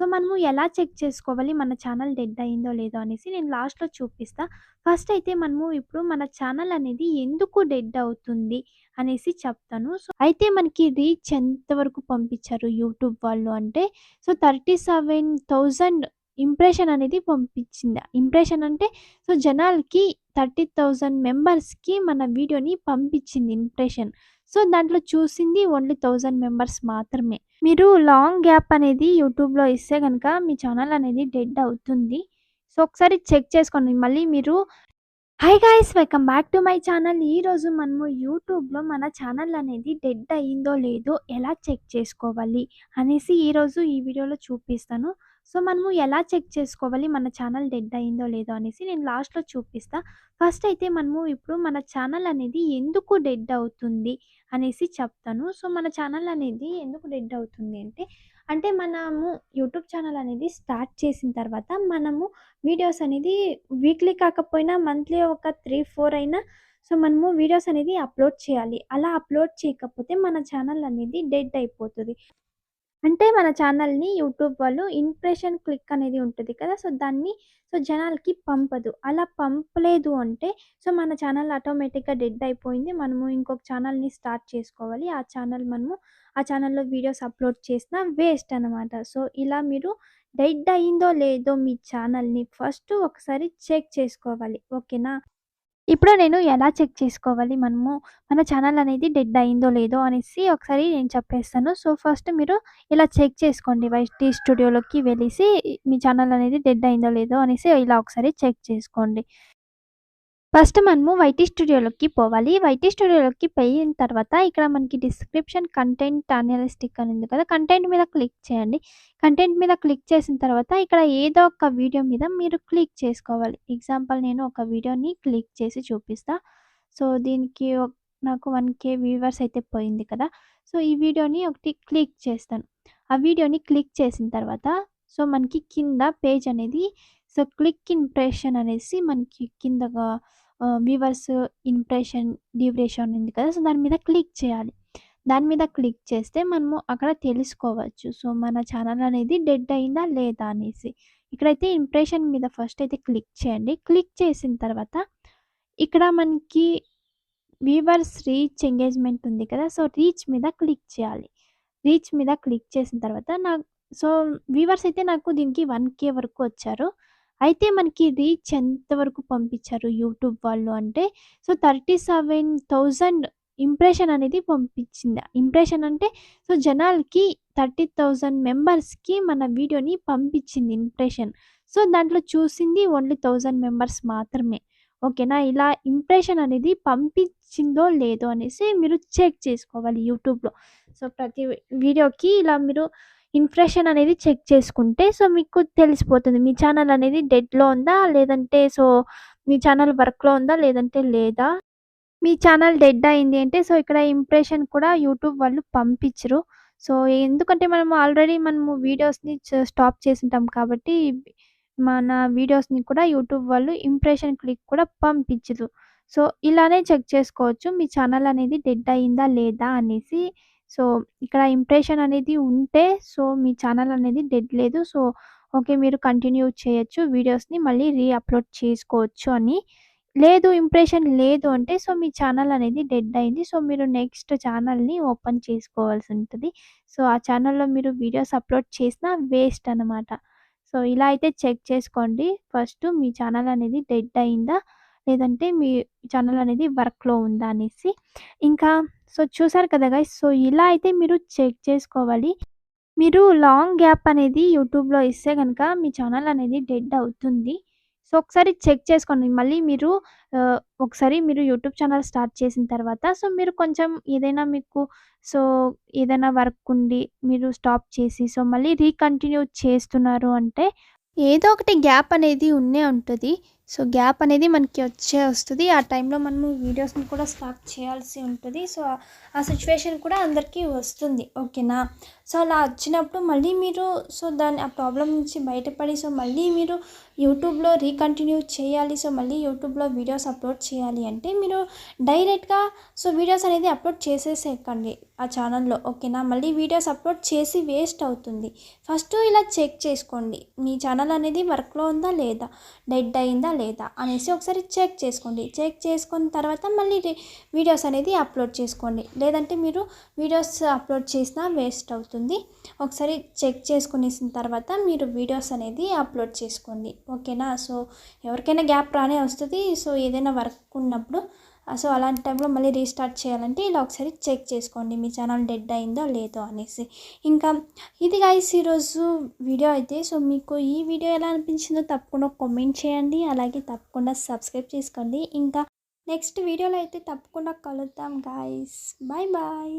So, మనము ఎలా check చేసుకోవాలి మన ఛానల్ డెడ్ అయిందో లేదో అనేసి నేను లాస్ట్‌లో చూపిస్తా. ఫస్ట్ అయితే మనము ఇప్పుడు మన ఛానల్ అనేది ఎందుకు డెడ్ అవుతుంది అనేసి చెప్తాను. సో, అయితే మనకి రీచ్ ఎంత వరకు పంపించారు యూట్యూబ్ వాళ్ళు అంటే, సో 37,000 ఇంప్రెషన్ అనేది పంపించింది. ఇంప్రెషన్ అంటే సో జనాలకి 30,000 మెంబర్స్‌కి మన వీడియోని పంపించింది ఇంప్రెషన్. సో, దాంట్లో చూసింది ఓన్లీ 1000 మెంబర్స్ మాత్రమే. మీరు లాంగ్ గ్యాప్ అనేది యూట్యూబ్‌లో ఇస్తే గనక మీ ఛానల్ అనేది డెడ్ అవుతుంది. సో, ఒకసారి చెక్ చేసుకోండి. మళ్ళీ మీరు hi guys! Welcome back to my channel. ఈరోజు మనము యూట్యూబ్‌లో మన ఛానల్ అనేది డెడ్ అయిందో లేదో ఎలా చెక్ చేసుకోవాలి అనేసి ఈరోజు ఈ వీడియోలో చూపిస్తాను. సో, మనము ఎలా చెక్ చేసుకోవాలి మన ఛానల్ డెడ్ అయిందో లేదో అనేసి నేను లాస్ట్‌లో చూపిస్తా. ఫస్ట్ అయితే మనము ఇప్పుడు మన ఛానల్ అనేది ఎందుకు డెడ్ అవుతుంది అనేసి చెప్తాను. సో, మన ఛానల్ అనేది ఎందుకు డెడ్ అవుతుంది అంటే మనము యూట్యూబ్ ఛానల్ అనేది స్టార్ట్ చేసిన తర్వాత మనము వీడియోస్ అనేది వీక్లీ కాకపోయినా మంత్లీ ఒక 3, 4 అయినా సో, మనము వీడియోస్ అనేది అప్‌లోడ్ చేయాలి. అలా అప్‌లోడ్ చేయకపోతే మన ఛానల్ అనేది డెడ్ అయిపోతది. అంటే మన ఛానల్‌ని యూట్యూబ్ వాళ్ళు ఇంప్రెషన్ క్లిక్ అనేది ఉంటది కదా! సో, దాన్ని సో, జనాలకి పంపదు. అలా పంపలేదు అంటే సో, మన ఛానల్ ఆటోమేటిక్‌గా డెడ్ అయిపోయింది. మనము ఇంకొక ఛానల్‌ని స్టార్ట్ చేసుకోవాలి. ఆ ఛానల్‌లో వీడియోస్ అప్‌లోడ్ చేసినా వేస్ట్ అనమాట. సో, ఇలా మీరు డెడ్ అయిందో లేదో మీ ఛానల్‌ని ఫస్ట్ ఒకసారి చెక్ చేసుకోవాలి. ఓకేనా? ఇప్పుడు నేను ఎలా చెక్ చేసుకోవాలి మన ఛానల్ అనేది డెడ్ అయిందో లేదో అనేసి ఒకసారి నేను చెప్పేస్తాను. సో, ఫస్ట్ మీరు ఇలా చెక్ చేసుకోండి. వైటీ స్టూడియోలోకి వెళ్ళేసి మీ ఛానల్ అనేది డెడ్ అయిందో లేదో అనేసి ఇలా ఒకసారి చెక్ చేసుకోండి. ఫస్ట్ మనము వైటీ స్టూడియోలోకి పోవాలి. వైటీ స్టూడియోలోకి పోయిన తర్వాత ఇక్కడ మనకి డిస్క్రిప్షన్ కంటెంట్ అనలిస్టిక్ అని ఉంది కదా! కంటెంట్ మీద క్లిక్ చేయండి. కంటెంట్ మీద క్లిక్ చేసిన తర్వాత ఇక్కడ ఏదో ఒక వీడియో మీద మీరు క్లిక్ చేసుకోవాలి. ఎగ్జాంపుల్ నేను ఒక వీడియోని క్లిక్ చేసి చూపిస్తా. సో, దీనికి నాకు 1,000 వ్యూవర్స్ అయితే పోయింది కదా! సో, ఈ వీడియోని ఒకటి క్లిక్ చేస్తాను. ఆ వీడియోని క్లిక్ చేసిన తర్వాత సో, మనకి కింద పేజ్ అనేది సో, క్లిక్ ఇంప్రెషన్ అనేసి మనకి కిందగా వ్యూవర్స్, ఇంప్రెషన్, డ్యూరేషన్ ఉంది కదా! సో, దాని మీద క్లిక్ చేయాలి. దాని మీద క్లిక్ చేస్తే మనము అక్కడ తెలుసుకోవచ్చు. సో, మన ఛానల్ అనేది డెడ్ అయిందా లేదా అనేసి. ఇక్కడైతే ఇంప్రెషన్ మీద ఫస్ట్ అయితే క్లిక్ చేయండి. క్లిక్ చేసిన తర్వాత ఇక్కడ మనకి వ్యూవర్స్ రీచ్ ఎంగేజ్‌మెంట్ ఉంది కదా! సో, రీచ్ మీద క్లిక్ చేయాలి. రీచ్ మీద క్లిక్ చేసిన తర్వాత సో, వ్యూవర్స్ అయితే నాకు దీనికి 1,000 వరకు వచ్చారు. అయితే మనకి రీచ్ ఎంత వరకు పంపించారు యూట్యూబ్ వాళ్ళు అంటే, సో 37,000 ఇంప్రెషన్ అనేది పంపించింది. ఇంప్రెషన్ అంటే సో జనాలకి 30,000 మెంబర్స్‌కి మన వీడియోని పంపించింది ఇంప్రెషన్. సో, దాంట్లో చూసింది ఓన్లీ 1000 మెంబర్స్ మాత్రమే. ఓకేనా? ఇలా ఇంప్రెషన్ అనేది పంపించిందో లేదో అనేసి మీరు చెక్ చేసుకోవాలి యూట్యూబ్‌లో. సో, ప్రతి వీడియోకి ఇలా మీరు ఇంప్రెషన్ అనేది చెక్ చేసుకుంటే సో, మీకు తెలిసిపోతుంది. మీ ఛానల్ అనేది డెడ్‌లో ఉందా? లేదంటే సో, మీ ఛానల్ వర్క్‌లో ఉందా? లేదంటే లేదా? మీ ఛానల్ డెడ్ అయింది అంటే సో, ఇక్కడ ఇంప్రెషన్ కూడా యూట్యూబ్ వాళ్ళు పంపించరు. సో, ఎందుకంటే మనము వీడియోస్‌ని స్టాప్ చేసుంటాం కాబట్టి, మన వీడియోస్‌ని కూడా యూట్యూబ్ వాళ్ళు ఇంప్రెషన్ క్లిక్ కూడా పంపించదు. సో, ఇలానే చెక్ చేసుకోవచ్చు. మీ ఛానల్ అనేది డెడ్ అయిందా లేదా అనేసి. సో, ఇక్కడ ఇంప్రెషన్ అనేది ఉంటే సో, మీ ఛానల్ అనేది డెడ్ లేదు. So, okay. మీరు కంటిన్యూ చేయొచ్చు. వీడియోస్‌ని మళ్ళీ అప్‌లోడ్ చేసుకోవచ్చు అని. లేదు ఇంప్రెషన్ లేదు అంటే సో, మీ ఛానల్ అనేది డెడ్ అయింది. సో, మీరు నెక్స్ట్ ఛానల్‌ని ఓపెన్ చేసుకోవాల్సి ఉంటది. సో, ఆ ఛానల్‌లో మీరు వీడియోస్ అప్‌లోడ్ చేసినా వేస్ట్ అనమాట. సో, ఇలా అయితే చెక్ చేసుకోండి. ఫస్ట్ మీ ఛానల్ అనేది డెడ్ అయిందా? లేదంటే మీ ఛానల్ అనేది వర్క్‌లో ఉందా అనేసి. ఇంకా సో, చూసారు కదా గైస్! సో, ఇలా అయితే మీరు చెక్ చేసుకోవాలి. మీరు లాంగ్ గ్యాప్ అనేది యూట్యూబ్‌లో ఇస్తే గనక మీ ఛానల్ అనేది డెడ్ అవుతుంది. సో, ఒకసారి చెక్ చేసుకోండి. మళ్ళీ మీరు ఒకసారి మీరు యూట్యూబ్ ఛానల్ స్టార్ట్ చేసిన తర్వాత సో, మీరు కొంచెం ఏదైనా మీకు సో, ఏదైనా వర్క్ ఉండి మీరు స్టాప్ చేసి సో, మళ్ళీ రీకంటిన్యూ చేస్తున్నారు అంటే ఏదో ఒకటి గ్యాప్ అనేది ఉంటది. సో గ్యాప్ అనేది మనకి వస్తుంది. ఆ టైంలో మనము వీడియోస్ని కూడా స్టార్ట్ చేయాల్సి ఉంటుంది. సో ఆ సిచ్యువేషన్ కూడా అందరికీ వస్తుంది. ఓకేనా. సో అలా వచ్చినప్పుడు మళ్ళీ మీరు ఆ ప్రాబ్లం నుంచి బయటపడి మళ్ళీ మీరు యూట్యూబ్లో రీకంటిన్యూ చేయాలి. మళ్ళీ యూట్యూబ్లో వీడియోస్ అప్లోడ్ చేయాలి అంటే మీరు డైరెక్ట్గా వీడియోస్ అనేది అప్లోడ్ చేసేసేయకండి ఆ ఛానల్లో. ఓకేనా. మళ్ళీ వీడియోస్ అప్లోడ్ చేసి వేస్ట్ అవుతుంది. ఫస్ట్ ఇలా చెక్ చేసుకోండి, మీ ఛానల్ అనేది వర్క్లో ఉందా లేదా, డెడ్ అయిందా లేదా అనేసి ఒకసారి చెక్ చేసుకోండి. చెక్ చేసుకున్న తర్వాత మళ్ళీ వీడియోస్ అనేది అప్లోడ్ చేసుకోండి. లేదంటే మీరు వీడియోస్ అప్లోడ్ చేసినా వేస్ట్ అవుతుంది. ఒకసారి చెక్ చేసుకునేసిన తర్వాత మీరు వీడియోస్ అనేది అప్లోడ్ చేసుకోండి. ఓకేనా. ఎవరికైనా గ్యాప్ రానే వస్తుంది. ఏదైనా వర్క్ ఉన్నప్పుడు అలాంటి టైంలో మళ్ళీ రీస్టార్ట్ చేయాలంటే ఇలా ఒకసారి చెక్ చేసుకోండి మీ ఛానల్ డెడ్ అయిందో లేదో అనేసి. ఇంకా ఇది గైస్ ఈరోజు వీడియో అయితే. మీకు ఈ వీడియో ఎలా అనిపించిందో తప్పకుండా కామెంట్ చేయండి. అలాగే తప్పకుండా సబ్స్క్రైబ్ చేసుకోండి. ఇంకా నెక్స్ట్ వీడియోలో అయితే తప్పకుండా కలుద్దాం గైస్. Bye bye.